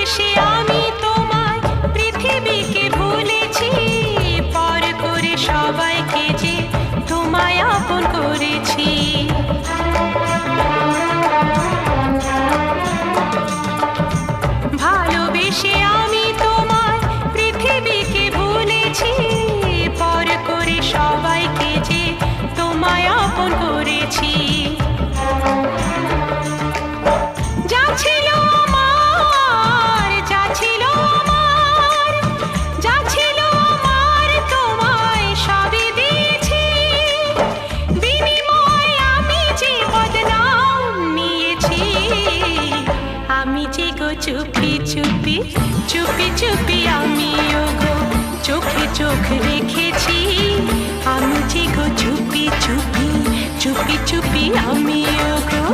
ভালোবেসে আমি তোমায় পৃথিবীকে ভুলেছি, পর করে সবাইকে যে তোমায় আপন করেছি। ভালোবেসে আমি তোমায় পৃথিবীকে ভুলেছি, পর করে সবাইকে যে তোমায় আপন করেছি। যা ছিল আমার, যা ছিল আমার, যা ছিল আমার তোমায় সবই দিয়েছি। বিনিময়ে আমি যে বদনাম নিয়েছি, আমি যে গো চুপি চুপি চুপি চুপি আমিও গো চোখে চোখ রেখেছি। আমি যে গো চুপি চুপি চুপি চুপি আমিও গো।